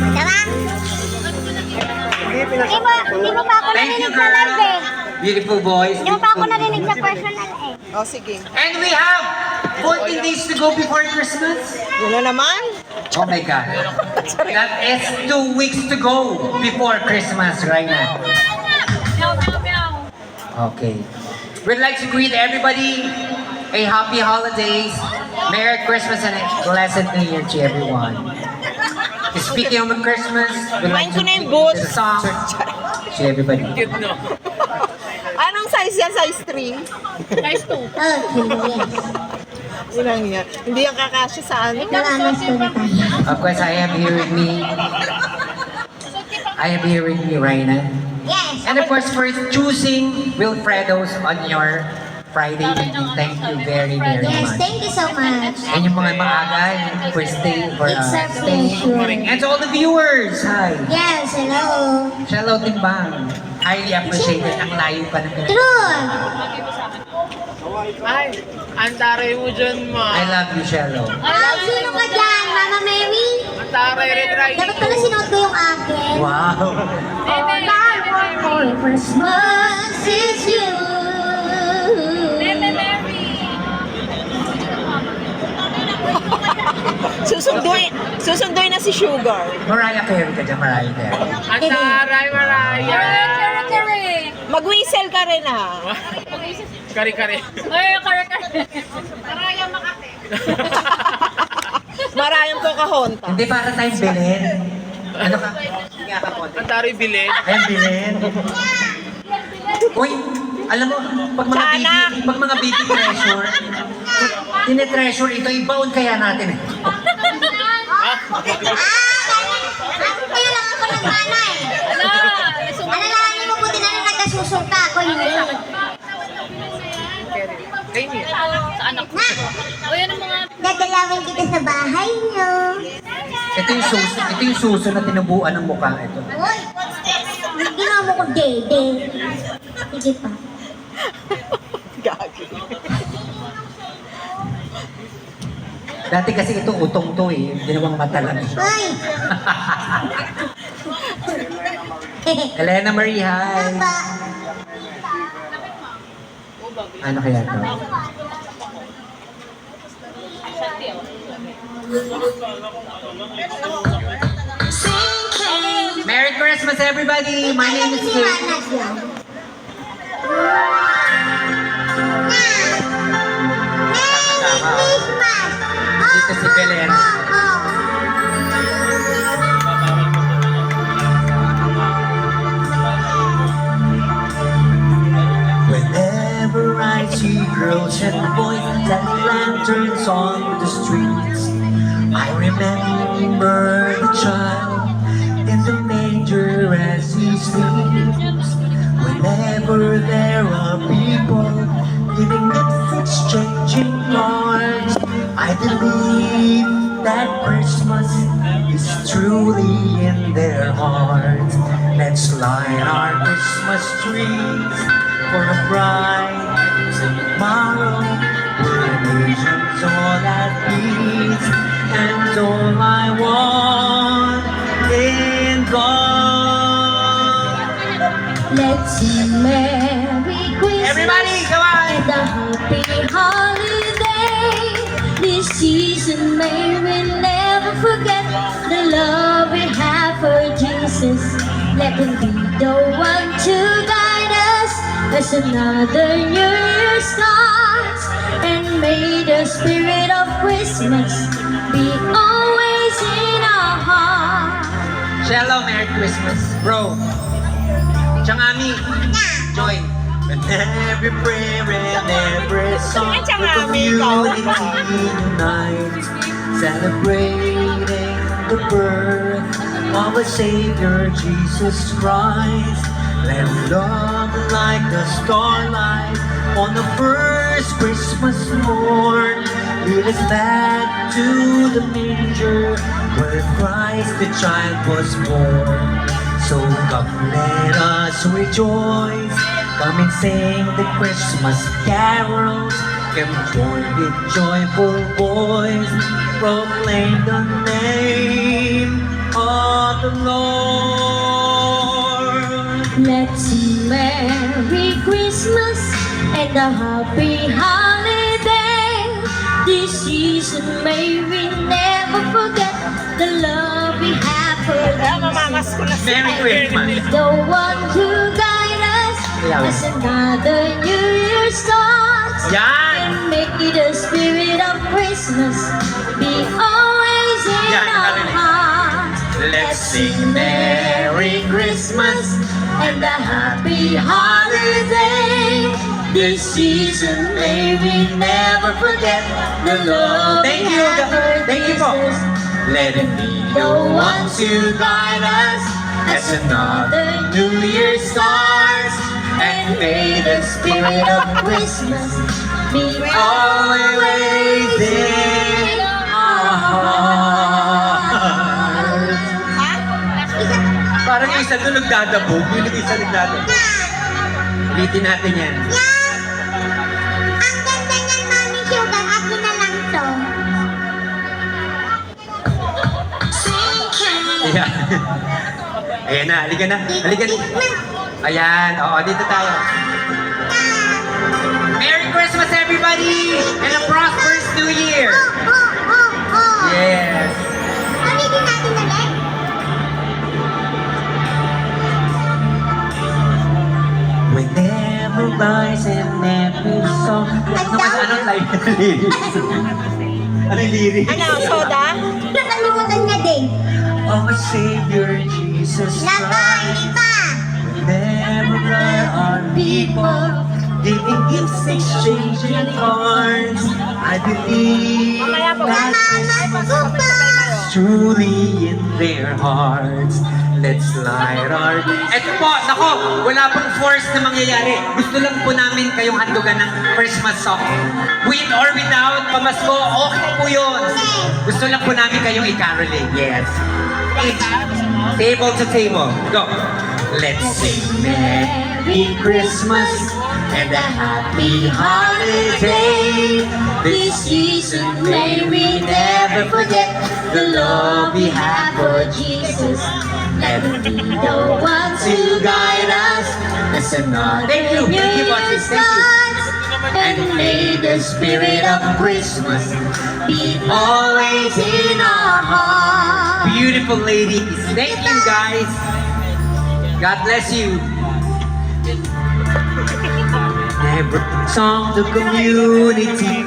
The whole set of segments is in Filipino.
Tama? Hindi mo pa ako Thank you, narinig sa live eh. Beautiful boys. Hindi mo pa ako narinig sa personal eh. Oh, sige. And we have 14 days to go before Christmas. Yun na naman. Oh my God. That is 2 weeks to go before Christmas right now. Okay. We'd like to greet everybody a happy holidays, Merry Christmas, and a blessed New Year to everyone. Speaking of Christmas, we'd like to Kumain ko na yung greet boots. the song to everybody. Anong size yan? Size 3? Size 2. Oh, yes. Ilang yan? Hindi yan kakasya sa ano. Maraming story tayo. Of course, I have here with me. I have here with me, Raina. Yes. And of course, for choosing Wilfredo's on your Friday evening, thank you very, very Yes, much. thank you so much. And yung mga maaga, yung first day for It's a staying. pleasure. And to all the viewers, hi. Yes, hello. Hello, Timbang. Highly appreciated. Ang layo pa ng pinag- True. Ay, antaray mo dyan, ma. I love you, Shello. Wow, sino ka dyan? Mama Mary? Antaray red riding. Dapat pala sinuot ko yung akin. Wow. All I want for Christmas is you. Susunduin na si Sugar. Mariah Carey ka dyan, Mariah Carey. Antaray, Maraya. Mag-whistle ka rin ha. Kari-kari. Marayang Pocahontas. Hindi para tayong Belen. Ano ka? Hindi nga ka konti. Antaray bilin. Ayun, Belen. Uy, alam mo, pag mga baby treasure, tinetreasure ito, ibaon kaya natin eh. Kayo lang ako ng nanay. Alalahanin mo buti na nung nagkasusulta ako yun. Kayo niya. Na, dadalawin kita sa bahay nyo. Ito yung suso na tinubuan ng mukha ito. Uy, ginawa mo ko dede. Sige pa. Gagi. Dati kasi ito utong to eh, ginawang mata lang eh. Uy! Elena Marie, hi! Papa. Ano kaya to? Merry Christmas everybody! My name is Kate. Liwanag yan. Tama. Christmas! Dito si Belen. Whenever I see girls and boys lighting lanterns on the streets, I remember the child in the manger as he sleeps. Whenever there are people giving gifts, exchanging cards, I believe that Christmas is truly in their hearts. Let's light our Christmas trees for a bright tomorrow, where nations all at peace, and all I want in God. Let's sing Merry Christmas. Everybody, come on! And a happy holiday. This season may we never forget the love we have for Jesus. Let him be the one to guide us as another new year starts. And may the spirit of Christmas be always in our hearts. Shello, Merry Christmas, bro. Changami, join. And every prayer and every song for community unite, celebrating the birth of a Savior, Jesus Christ. Let love like the starlight on the first Christmas morn lead us back to the manger where Christ the child was born. So come, let us rejoice. Come and sing the Christmas carols. Come join with joyful voice. Proclaim the name of the Lord. Let's sing Merry Christmas and a Happy Holiday. This season may we never forget the love we have for Kaya Jesus. mamamas ko na siya. Merry Christmas. The one to guide us as another New Year starts. Yan! And make the spirit of Christmas be always in Yan, our narinig. hearts. Let's sing Merry Christmas and a Happy Holiday. This season may we never forget the love Thank we you, have for thank you po. Jesus. Let it be the one to guide us as another New Year starts. And may the spirit of Christmas be always in our hearts. Parang yung isa doon nagdadabog, yung isa nagdadabog. Ulitin natin yan. Ang ganda niyan, Mami Sugar. Ako na lang to. Ayan. Ayan na, halika na. Halika na. Ayan, oo, dito tayo. Merry Christmas, everybody! And a prosperous New Year! Yes! Ulitin natin ulit. Whenever rise and every song. Anong live lyrics? Anong lyrics? Ano, soda? Nakalimutan niya din. Oh, my Savior, Jesus Christ. pa. Whenever are people giving gifts, exchanging cards, I believe Mamaya po. that Christmas is truly in their hearts. Let's light our... Eto po, nako, wala pong force na mangyayari. Gusto lang po namin kayong handugan ng Christmas song. With or without pamasko, okay po yun. Gusto lang po namin kayong i-caroling. Yes. Each, table to table. Go. Let's sing Merry Christmas and a Happy Holiday. This season may we never forget the love we have for Jesus. Let it be the one to guide us as another New Year starts. And may the spirit of Christmas be always in our hearts. Beautiful ladies. Thank you, guys. God bless you. Never song the community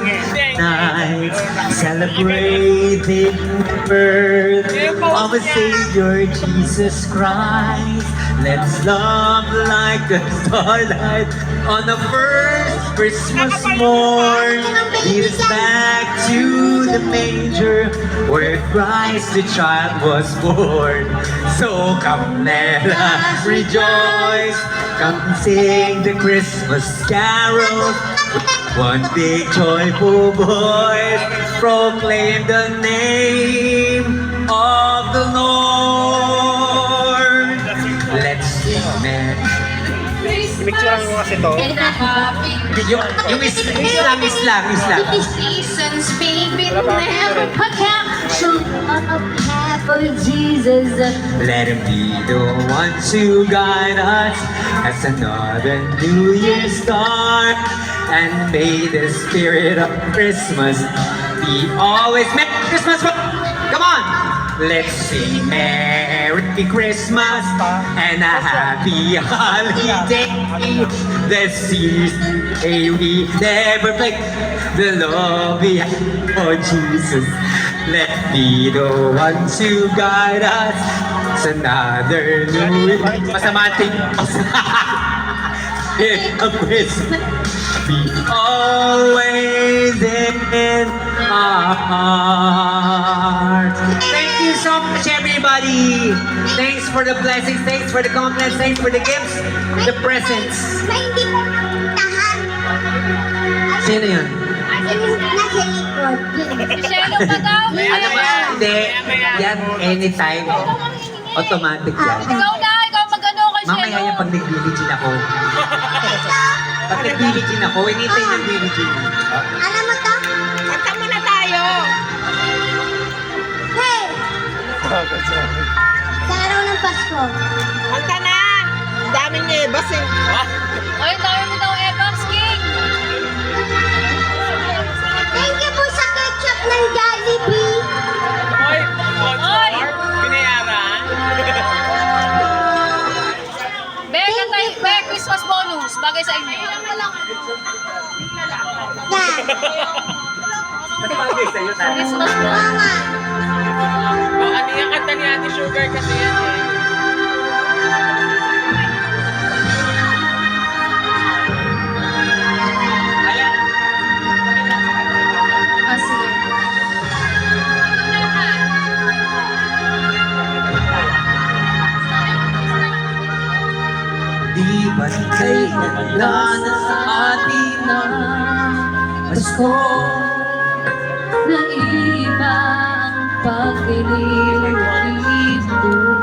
night celebrating the birth of a Savior Jesus Christ. Let's love like the starlight on the first Christmas morn. Lead us back to the manger where Christ the child was born. So come let us rejoice, come sing the Christmas carols. One big joyful voice proclaim the name of the Lord. Let's sing Merry Picturean mo kasi to. yung Islam. Seasons baby never forget the love we have for Jesus. Let him be the one to guide us as another New Year start. And may the spirit of Christmas be always Merry Christmas. Come on. Let's sing Merry Christmas and a Happy Holiday. The season may we never break the love we have for Jesus. Let be the one to guide us. It's another new masamating of Christmas. Be always in our hearts. Thank you so much, everybody. Thanks for the blessings. Thanks for the compliments. Thanks for the gifts, the presents. Na hindi ko tahan. Sino yun? Nasa likod. Shelo ka daw. Alam mo, hindi. Yan, anytime. Automatic yan. Ikaw na, ikaw magano kay Shelo. Mamaya yan pag nag-diligin ako. Pag nag-diligin ako, inintay ng diligin. Alam mo to? Kanta muna tayo. Hey! Sarap Pasko. Kanta na! Ang daming ebas eh. Ay, dami mo daw Evans King. Thank you po sa ketchup ng Jollibee. Hoy, sponsor. Binayaran. Be, Christmas bonus. Bagay sa inyo. Yeah. Christmas bonus. Mama. Ano yung kanta ni Ate Sugar kasi yan eh. Ah, sige. Di ba't kay nagana sa atin na Pasko? Naiba ang paglilito.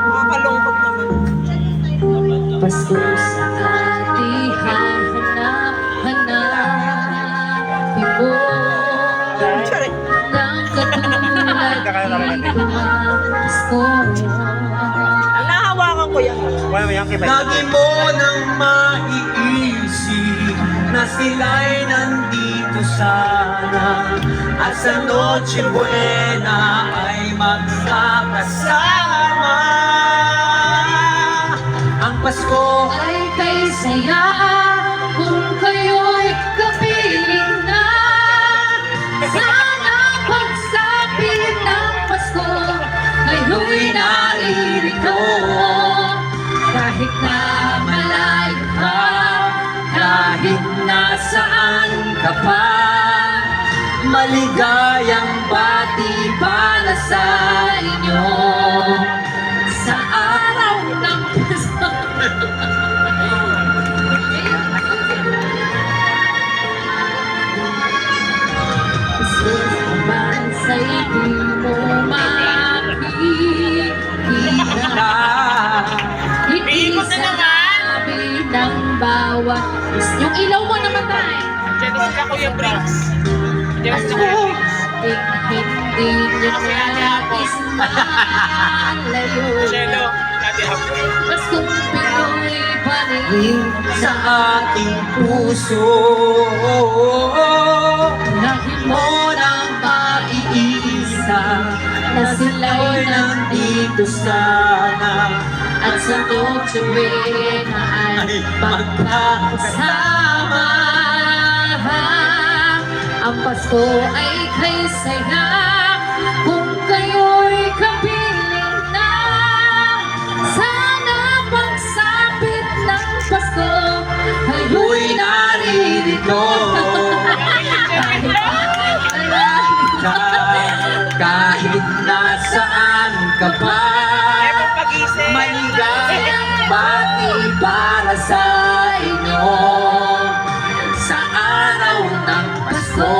Makakalungkot naman. Pasko sa ating hanap-hanapin mo Sorry. ng katulad dito ang Pasko. Ang nahawakan ko yan. Lagi mo nang maiisip na sila'y nandito sana at sa Noche Buena ay magsakasama. Ang Pasko Ay kay saya kung kayo'y kapiling na. Sana pagsapit ng Pasko kayo'y naririto. Kahit na malayo ka, kahit nasaan ka pa, maligayang bati para sa inyo sa araw ng Pasko. Pasko naman sa'y di mo makikita. Iikot na naman! Sabi ng bawat yung ilaw mo namatay. Diyan na sila Kuya Briggs. Diyan na si Kuya Briggs. Hindi nyo nais malayo. Cello, Ate Hapon. Mas kung Pinoy pa rin sa ating puso. Lagi mo Mo nang maiisa na sila'y nandito sana at sa Noche Buena ay magkakasama. Ang Pasko ay kay saya kung kayo'y kapiling na. Sana pagsapit ng Pasko kayo'y naririto. Kahit nasaan ka pa, Ewan pag-isip. maligayang bati para sa inyo sa araw ng Pasko.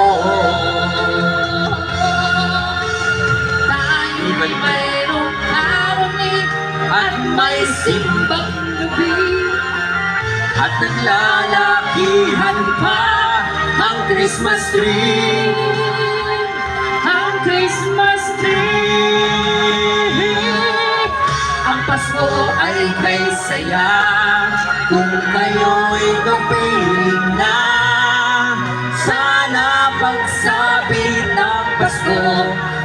Tayo'y mayroong karunin At may simbang gabi. at naglalakihan pa ang Christmas tree. Ang Christmas tree. Ang Pasko ay kay saya kung kayo'y kapiling na. Sana pagsapit ng Pasko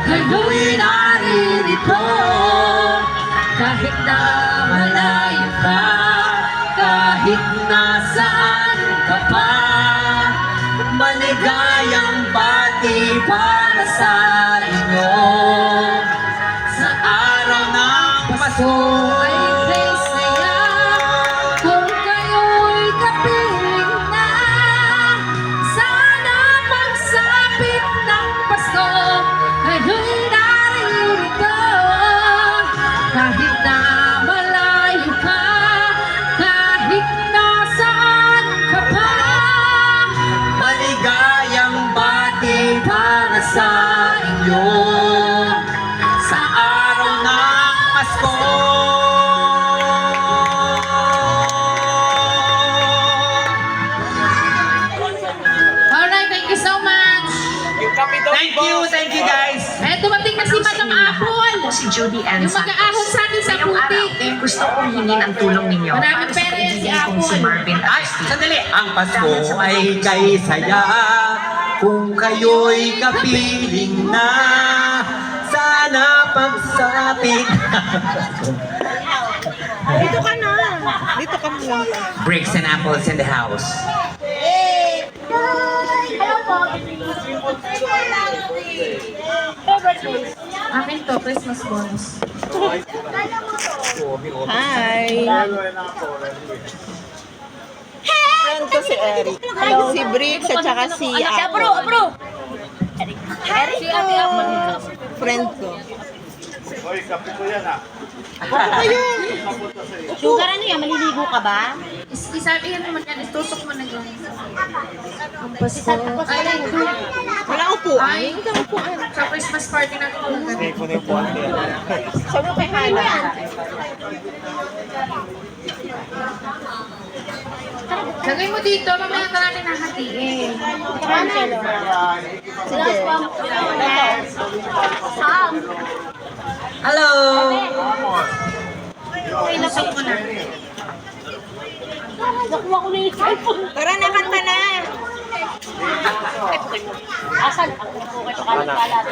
kayo'y naririto. Kahit na malayo ka, kahit nasaan ka pa, maligayang bati para sa inyo sa araw ng Pasko. ay kay saya kung kayo'y kapiling na. Sana pagsapit ng Pasko kayo'y naririto. Kahit na malayo ka, kahit nasaan ka pa, Maligayang bati para sa inyo sa araw ng Pasko. alright, thank you so much. Yung Kapitol Thank you guys. Eh, dumating na si Madam Apple. Si Judy Ann Yung mag-aahon sa atin sa putik. gusto kong hingin ang tulong ninyo. Maraming pera yan si Kung si Apple. Marvin Ay, sandali! Ang Pasko ay kay saya kung kayo'y kapiling na. Sana pagsapit. Dito ka na. Dito ka na lang. Bricks and apples in the house. Hello po. Akin to, Christmas bonus. Hi. Friend ko si Eric. Si Bricks at saka si Apple. Si Ate Apple. Friend ko. Sugar ano yan? Maliligo ka ba? Isabihin mo yan, itusok mo na yun. Ang Pasko. Ay, Wala upuan. ay, sa Christmas party natin. Sabi mo kay Hana. Lagay mo dito, mamaya ka natin nahatiin. Sige. Hello! Ilusok mo na. Nakuha ko na yung cellphone. Tara na, kanta na. Asan? Ako na po kayo kalat-kalat.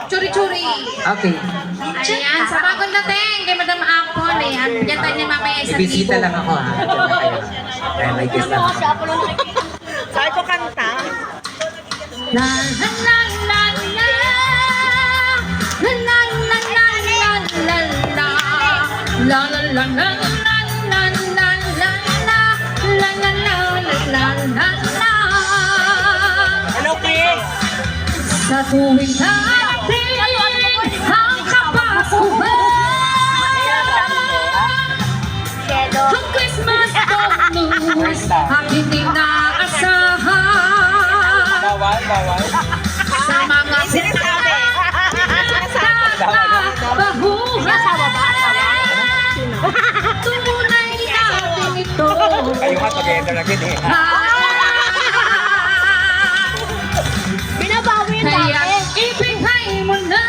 Churi-churi. Okay. Ayan, sa bagong dating kay Madam Apple. Ayan, yan tayo ni mamaya isang Ibisita lang ako ha. Diyan na kayo. Kaya may guest lang ako. Kasi ako lang nakikita. Sabi ko kanta. La la la la la. La la la la la la la. La la la la la la la la la. La la la la la la. Hello, Chris. Sa tuwing natin ang Shadow. ang Christmas bonus ang hindi naasahan Bawal. sa mga Sinasabi. bahuhan. Tunay natin ito. Kayo nga, mag-enter na gini. Binabawi yung Kaya dati. ibigay mo na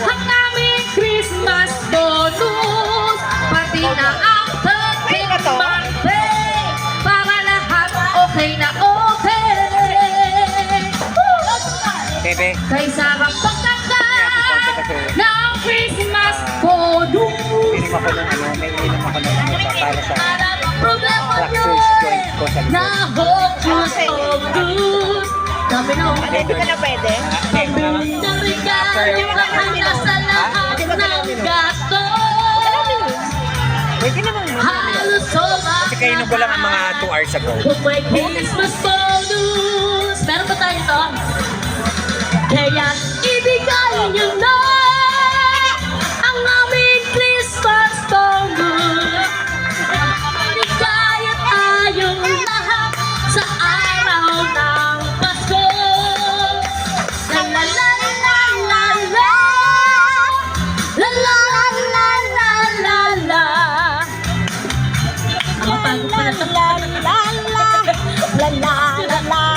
ang aming Christmas bonus, pati na ang Ay, ba to? birthday, para lahat okay na okay. Bebe, Kay sarap pagkaka ng Christmas bonus. pinim ako ng may inom ako ng para sa Problema fractures joint ko sa na hopeless of good. Dami na ako. Hindi ka na pwede. Na regalo ang nasa lahat ng gasto. Pwede naman mo. Halos sobrang Kasi kainom ko lang ang mga 2 hours ago. kung may Christmas bonus. Meron ba tayo ito? Kaya ibigay niyo na ang aming Christmas bonus. Ligaya tayong lahat sa araw ng Pasko. La la la la la la. La la la la la la la. Ang pagod pa na ito.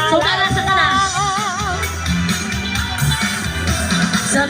So, para sa ka na. Sa